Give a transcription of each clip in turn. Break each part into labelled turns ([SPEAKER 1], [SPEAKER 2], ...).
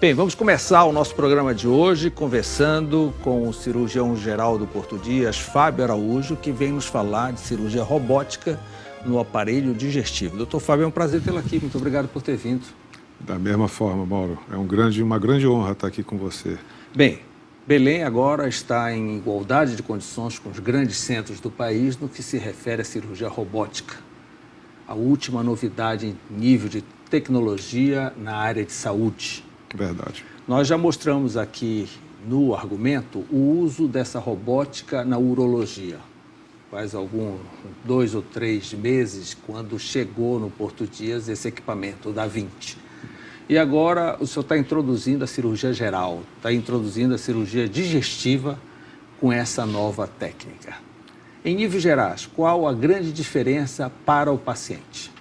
[SPEAKER 1] Bem, vamos começar o nosso programa de hoje conversando com o cirurgião-geral do Porto Dias, Fábio Araújo, que vem nos falar de cirurgia robótica no aparelho digestivo. Doutor Fábio, é um prazer tê-lo aqui. Muito obrigado por ter vindo.
[SPEAKER 2] Da mesma forma, Mauro. É uma grande honra estar aqui com você.
[SPEAKER 1] Bem, Belém agora está em igualdade de condições com os grandes centros do país no que se refere à cirurgia robótica. A última novidade em nível de tecnologia na área de saúde.
[SPEAKER 2] Verdade.
[SPEAKER 1] Nós já mostramos aqui no argumento o uso dessa robótica na urologia. Faz 2 ou 3 meses, quando chegou no Porto Dias esse equipamento, o da 20. E agora o senhor está introduzindo a cirurgia geral, está introduzindo a cirurgia digestiva com essa nova técnica. Em níveis gerais, qual a grande diferença para o paciente?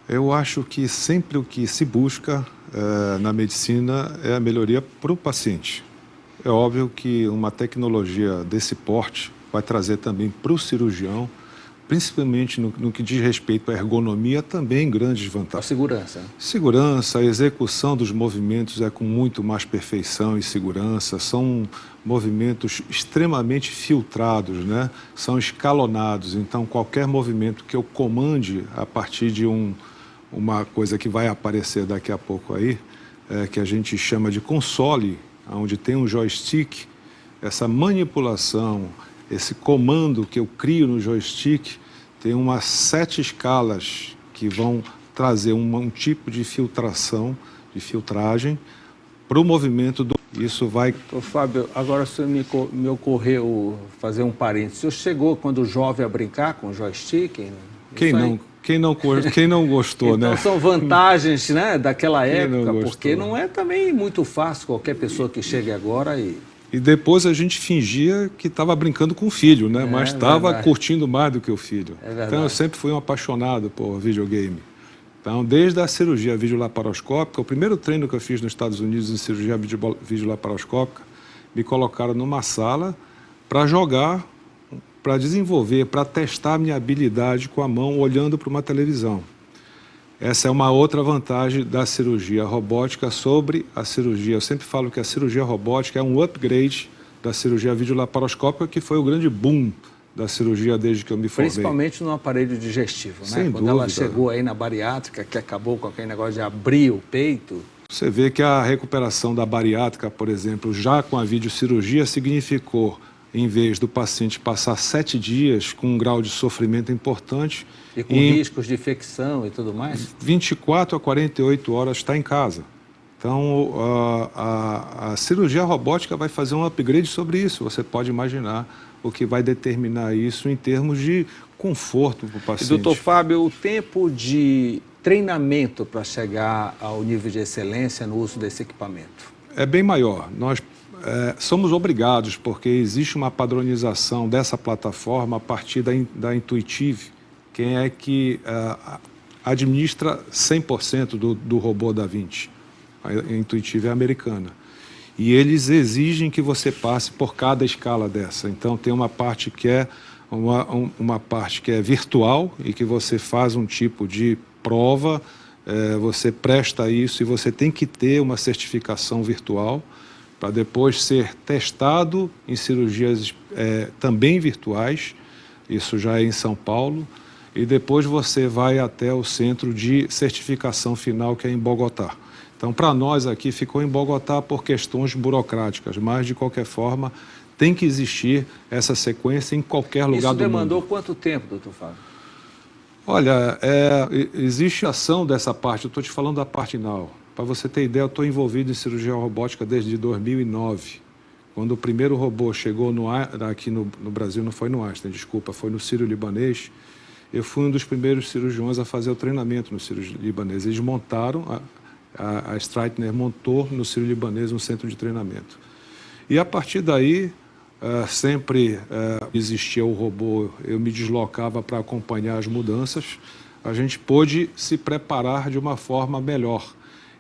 [SPEAKER 2] Eu acho que sempre o que se busca na medicina é a melhoria para o paciente. É óbvio que uma tecnologia desse porte vai trazer também para o cirurgião, principalmente no que diz respeito à ergonomia, também grandes vantagens.
[SPEAKER 1] A segurança.
[SPEAKER 2] Segurança, a execução dos movimentos é com muito mais perfeição e segurança. São movimentos extremamente filtrados, né? São escalonados. Então, qualquer movimento que eu comande a partir de uma coisa que vai aparecer daqui a pouco aí, que a gente chama de console, onde tem um joystick, essa manipulação, esse comando que eu crio no joystick, tem umas 7 escalas que vão trazer um tipo de filtração, de filtragem, para o movimento do... Isso vai...
[SPEAKER 1] Ô, Fábio, agora o senhor me ocorreu fazer um parênteses. O senhor chegou quando jovem a brincar com o joystick?
[SPEAKER 2] Quem não gostou,
[SPEAKER 1] então,
[SPEAKER 2] né?
[SPEAKER 1] São vantagens, né, daquela época, porque não é também muito fácil qualquer pessoa que chegue agora
[SPEAKER 2] E depois a gente fingia que estava brincando com o filho, né? Mas estava curtindo mais do que o filho. Então eu sempre fui um apaixonado por videogame. Então, desde a cirurgia videolaparoscópica, o primeiro treino que eu fiz nos Estados Unidos em cirurgia videolaparoscópica, me colocaram numa sala para jogar, para desenvolver, para testar a minha habilidade com a mão olhando para uma televisão. Essa é uma outra vantagem da cirurgia robótica sobre a cirurgia. Eu sempre falo que a cirurgia robótica é um upgrade da cirurgia videolaparoscópica, que foi o grande boom da cirurgia desde que eu me formei.
[SPEAKER 1] Principalmente no aparelho digestivo, né?
[SPEAKER 2] Sem
[SPEAKER 1] Quando
[SPEAKER 2] dúvida.
[SPEAKER 1] ela chegou aí na bariátrica, que acabou com aquele negócio de abrir o peito.
[SPEAKER 2] Você vê que a recuperação da bariátrica, por exemplo, já com a videocirurgia, significou, em vez do paciente passar 7 dias com um grau de sofrimento importante...
[SPEAKER 1] E com riscos de infecção e tudo mais?
[SPEAKER 2] 24 a 48 horas está em casa. Então, a cirurgia robótica vai fazer um upgrade sobre isso. Você pode imaginar o que vai determinar isso em termos de conforto para o paciente.
[SPEAKER 1] E, doutor Fábio, o tempo de treinamento para chegar ao nível de excelência no uso desse equipamento?
[SPEAKER 2] É bem maior. Nós somos obrigados, porque existe uma padronização dessa plataforma a partir da Intuitive, quem é que administra 100% do robô da 20. A Intuitive é americana. E eles exigem que você passe por cada escala dessa. Então, tem uma parte que é uma parte que é virtual e que você faz um tipo de prova, você presta isso e você tem que ter uma certificação virtual para depois ser testado em cirurgias também virtuais, isso já é em São Paulo, e depois você vai até o centro de certificação final, que é em Bogotá. Então, para nós aqui, ficou em Bogotá por questões burocráticas, mas, de qualquer forma, tem que existir essa sequência em qualquer lugar do mundo.
[SPEAKER 1] Isso demandou quanto tempo, doutor Fábio?
[SPEAKER 2] Olha, existe ação dessa parte, eu estou te falando da parte final. Para você ter ideia, eu estou envolvido em cirurgia robótica desde 2009. Quando o primeiro robô chegou aqui no Brasil, não foi no Einstein, desculpa, foi no Sírio-Libanês. Eu fui um dos primeiros cirurgiões a fazer o treinamento no Sírio-Libanês. Eles montaram, a Streitner montou no Sírio-Libanês um centro de treinamento. E a partir daí, sempre existia o robô, eu me deslocava para acompanhar as mudanças, a gente pôde se preparar de uma forma melhor.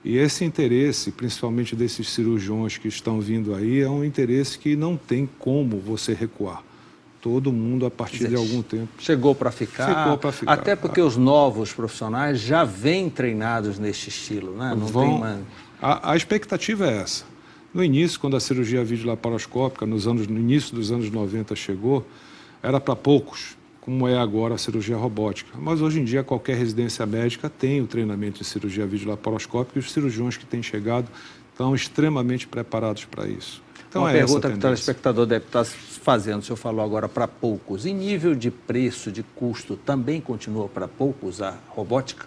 [SPEAKER 2] E esse interesse, principalmente desses cirurgiões que estão vindo aí, é um interesse que não tem como você recuar. Todo mundo, a partir de algum tempo...
[SPEAKER 1] Chegou para ficar.
[SPEAKER 2] Ficou para ficar.
[SPEAKER 1] Até porque os novos profissionais já vêm treinados nesse estilo, né?
[SPEAKER 2] A expectativa é essa. No início, quando a cirurgia videolaparoscópica, no início dos anos 90, chegou, era para poucos, como é agora a cirurgia robótica. Mas hoje em dia, qualquer residência médica tem o treinamento de cirurgia videolaparoscópica e os cirurgiões que têm chegado estão extremamente preparados para isso. Então,
[SPEAKER 1] uma pergunta que o telespectador deve estar fazendo, o senhor falou agora para poucos. Em nível de preço, de custo, também continua para poucos a robótica?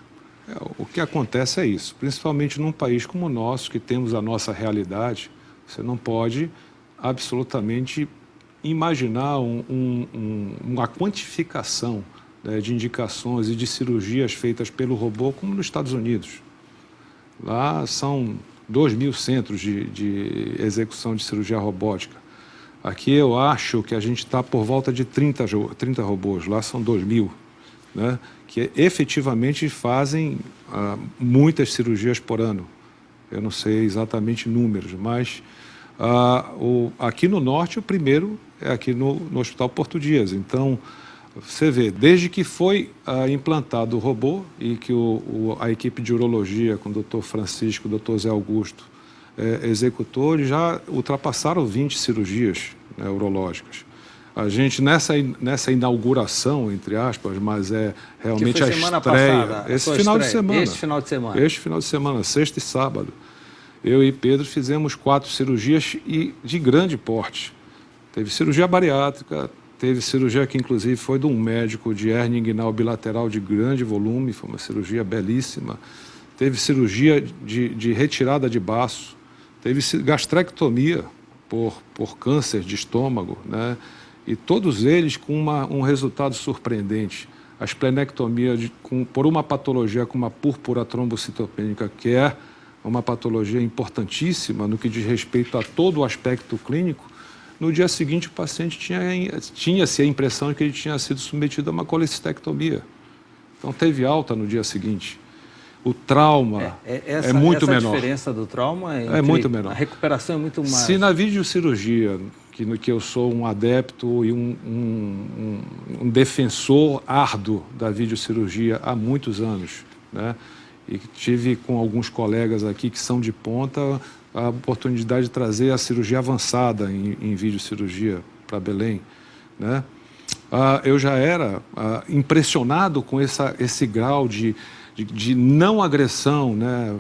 [SPEAKER 2] O que acontece é isso, principalmente num país como o nosso, que temos a nossa realidade, você não pode absolutamente imaginar uma quantificação, né, de indicações e de cirurgias feitas pelo robô como nos Estados Unidos. Lá são 2.000 centros de execução de cirurgia robótica. Aqui eu acho que a gente está por volta de 30 robôs, lá são 2.000, né, que efetivamente fazem muitas cirurgias por ano. Eu não sei exatamente números, mas aqui no Norte o primeiro é aqui no Hospital Porto Dias. Então, você vê, desde que foi implantado o robô e que a equipe de urologia, com o Dr. Francisco, o Dr. Zé Augusto, executou, eles já ultrapassaram 20 cirurgias, né, urológicas. A gente, nessa inauguração, entre aspas, mas é realmente a estreia,
[SPEAKER 1] passada,
[SPEAKER 2] esse final de semana.
[SPEAKER 1] Este final de semana.
[SPEAKER 2] Este final de semana, sexta e sábado. Eu e Pedro fizemos 4 cirurgias de grande porte. Teve cirurgia bariátrica, teve cirurgia que inclusive foi de um médico de hérnia inguinal bilateral de grande volume, foi uma cirurgia belíssima. Teve cirurgia de retirada de baço, teve gastrectomia por câncer de estômago, né? E todos eles com um resultado surpreendente. A esplenectomia por uma patologia como a púrpura trombocitopênica, que é uma patologia importantíssima no que diz respeito a todo o aspecto clínico. No dia seguinte, o paciente tinha-se a impressão de que ele tinha sido submetido a uma colecistectomia. Então, teve alta no dia seguinte. O trauma é muito menor.
[SPEAKER 1] A diferença do trauma
[SPEAKER 2] é muito menor.
[SPEAKER 1] A recuperação é muito mais...
[SPEAKER 2] Se na videocirurgia, que eu sou um adepto e um defensor árduo da videocirurgia há muitos anos, né? E tive com alguns colegas aqui que são de ponta a oportunidade de trazer a cirurgia avançada em videocirurgia para Belém, né? Eu já era impressionado com esse grau de não agressão, né,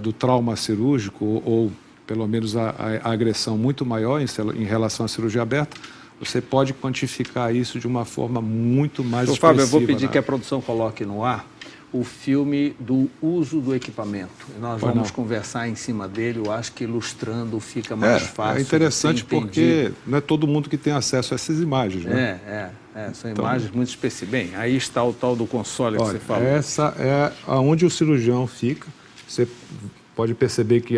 [SPEAKER 2] do trauma cirúrgico, ou pelo menos a agressão muito maior em relação à cirurgia aberta. Você pode quantificar isso de uma forma muito mais expressiva.
[SPEAKER 1] Fábio, eu vou pedir que a produção coloque no ar o filme do uso do equipamento. Nós vamos conversar em cima dele, eu acho que ilustrando fica mais fácil.
[SPEAKER 2] É interessante porque não é todo mundo que tem acesso a essas imagens, né?
[SPEAKER 1] São imagens muito específicas. Bem, aí está o tal do console que você falou.
[SPEAKER 2] Essa é onde o cirurgião fica. Você pode perceber que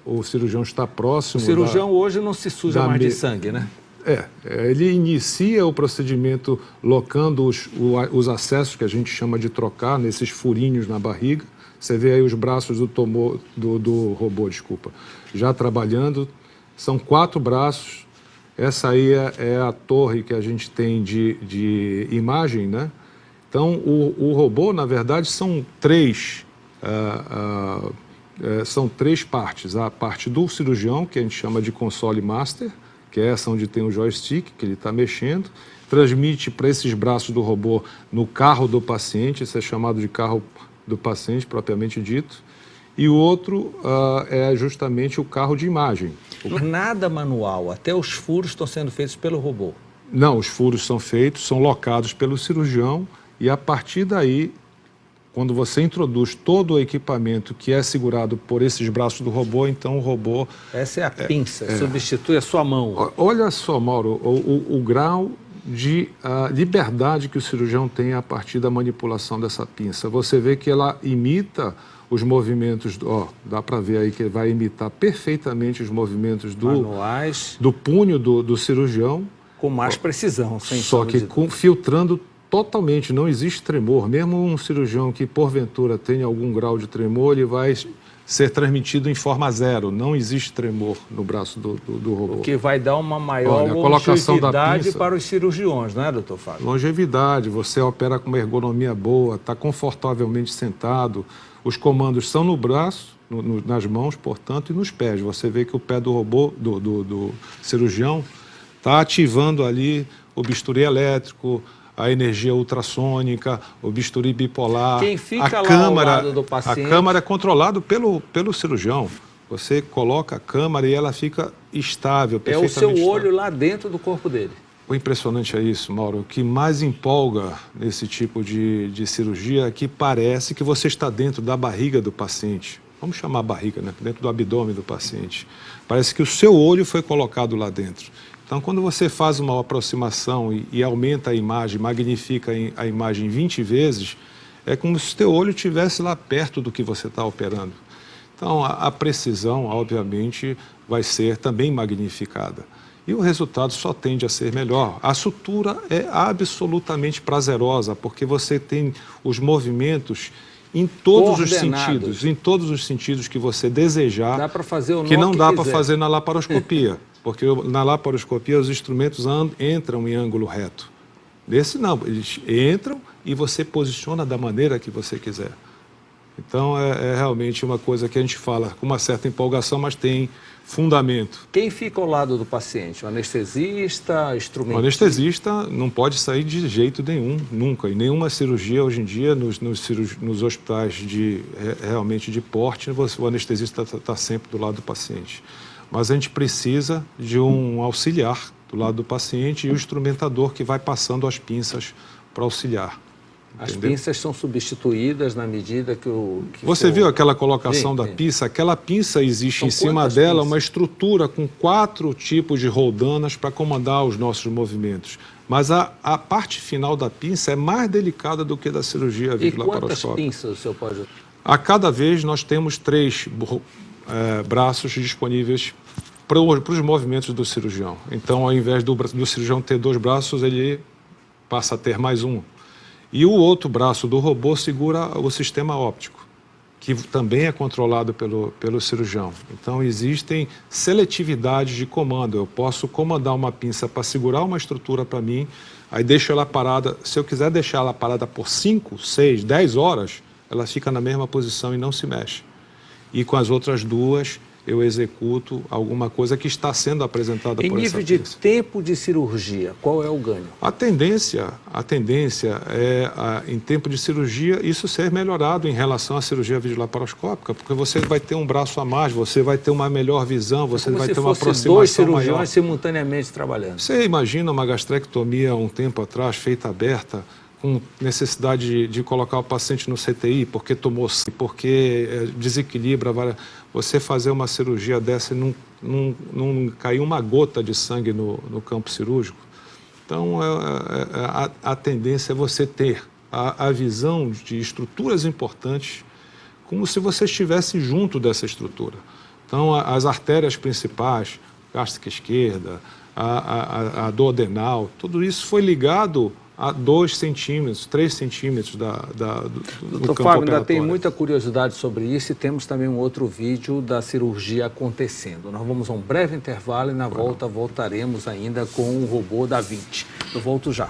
[SPEAKER 2] o cirurgião está próximo.
[SPEAKER 1] O cirurgião hoje não se suja mais de sangue, né?
[SPEAKER 2] Ele inicia o procedimento locando os acessos que a gente chama de trocar, nesses furinhos na barriga. Você vê aí os braços do robô, já trabalhando. São 4 braços. Essa aí é a torre que a gente tem de imagem, né? Então, o robô, na verdade, são 3 partes. A parte do cirurgião, que a gente chama de console master, que é essa onde tem o joystick, que ele está mexendo, transmite para esses braços do robô no carro do paciente, isso é chamado de carro do paciente, propriamente dito, e o outro é justamente o carro de imagem.
[SPEAKER 1] Nada manual, até os furos estão sendo feitos pelo robô?
[SPEAKER 2] Não, os furos são feitos, são locados pelo cirurgião, e a partir daí, quando você introduz todo o equipamento que é segurado por esses braços do robô, então o robô...
[SPEAKER 1] Essa é a pinça, substitui a sua mão.
[SPEAKER 2] Olha só, Mauro, o grau de liberdade que o cirurgião tem a partir da manipulação dessa pinça. Você vê que ela imita os movimentos... dá para ver aí que ele vai imitar perfeitamente os movimentos do punho do cirurgião.
[SPEAKER 1] Com mais precisão, sem
[SPEAKER 2] Só que filtrando totalmente, não existe tremor. Mesmo um cirurgião que, porventura, tenha algum grau de tremor, ele vai ser transmitido em forma 0. Não existe tremor no braço do robô.
[SPEAKER 1] O que vai dar uma maior longevidade para os cirurgiões, não é, doutor Fábio?
[SPEAKER 2] Longevidade, você opera com uma ergonomia boa, está confortavelmente sentado, os comandos são no braço nas mãos, portanto, e nos pés. Você vê que o pé do robô, do cirurgião, está ativando ali o bisturi elétrico, a energia ultrassônica, o bisturi bipolar.
[SPEAKER 1] Quem fica lá ao lado do paciente...
[SPEAKER 2] A câmara é controlada pelo cirurgião. Você coloca a câmara e ela fica estável, perfeitamente
[SPEAKER 1] estável. É o seu olho
[SPEAKER 2] estável.
[SPEAKER 1] lá dentro do corpo dele.
[SPEAKER 2] O impressionante é isso, Mauro. O que mais empolga nesse tipo de cirurgia é que parece que você está dentro da barriga do paciente. Vamos chamar a barriga, né? Dentro do abdômen do paciente. Parece que o seu olho foi colocado lá dentro. Então, quando você faz uma aproximação e aumenta a imagem, magnifica a imagem 20 vezes, é como se o teu olho estivesse lá perto do que você está operando. Então, a precisão, obviamente, vai ser também magnificada. E o resultado só tende a ser melhor. A sutura é absolutamente prazerosa, porque você tem os movimentos em todos os sentidos que você desejar,
[SPEAKER 1] dá para fazer o
[SPEAKER 2] que não dá para fazer na laparoscopia, porque na laparoscopia os instrumentos entram em ângulo reto. Nesse não, eles entram e você posiciona da maneira que você quiser. Então é realmente uma coisa que a gente fala com uma certa empolgação, mas tem fundamento.
[SPEAKER 1] Quem fica ao lado do paciente? O anestesista, instrumentista?
[SPEAKER 2] O anestesista não pode sair de jeito nenhum, nunca. E nenhuma cirurgia hoje em dia, nos hospitais realmente de porte, o anestesista está sempre do lado do paciente. Mas a gente precisa de um auxiliar do lado do paciente e o instrumentador que vai passando as pinças para auxiliar.
[SPEAKER 1] As pinças são substituídas na medida que o...
[SPEAKER 2] Você viu aquela colocação da pinça? Aquela pinça existe em cima dela uma estrutura com 4 tipos de roldanas para comandar os nossos movimentos. Mas a parte final da pinça é mais delicada do que da cirurgia laparoscópica.
[SPEAKER 1] E quantas pinças o senhor pode...
[SPEAKER 2] A cada vez nós temos 3 braços disponíveis para os movimentos do cirurgião. Então, ao invés do cirurgião ter 2 braços, ele passa a ter mais um. E o outro braço do robô segura o sistema óptico, que também é controlado pelo cirurgião. Então, existem seletividades de comando. Eu posso comandar uma pinça para segurar uma estrutura para mim, aí deixo ela parada. Se eu quiser deixar ela parada por 5, 6, 10 horas, ela fica na mesma posição e não se mexe. E com as outras 2, eu executo alguma coisa que está sendo apresentada por essa pinça.
[SPEAKER 1] Em nível de tempo de cirurgia, qual é o ganho?
[SPEAKER 2] A tendência é, em tempo de cirurgia, isso ser melhorado em relação à cirurgia videolaparoscópica, porque você vai ter um braço a mais, você vai ter uma melhor visão, você vai ter uma aproximação maior.
[SPEAKER 1] 2 cirurgiões simultaneamente trabalhando.
[SPEAKER 2] Você imagina uma gastrectomia um tempo atrás, feita aberta, com necessidade de colocar o paciente no CTI, porque porque desequilibra. Você fazer uma cirurgia dessa e não cair uma gota de sangue no campo cirúrgico. Então, a tendência é você ter a visão de estruturas importantes como se você estivesse junto dessa estrutura. Então, as artérias principais, gástrica esquerda, a duodenal, tudo isso foi ligado a 2 centímetros, 3 centímetros do campo
[SPEAKER 1] Fábio, ainda
[SPEAKER 2] operatório.
[SPEAKER 1] tem muita curiosidade sobre isso e temos também um outro vídeo da cirurgia acontecendo. Nós vamos a um breve intervalo e na volta voltaremos ainda com o robô da 20. Eu volto já.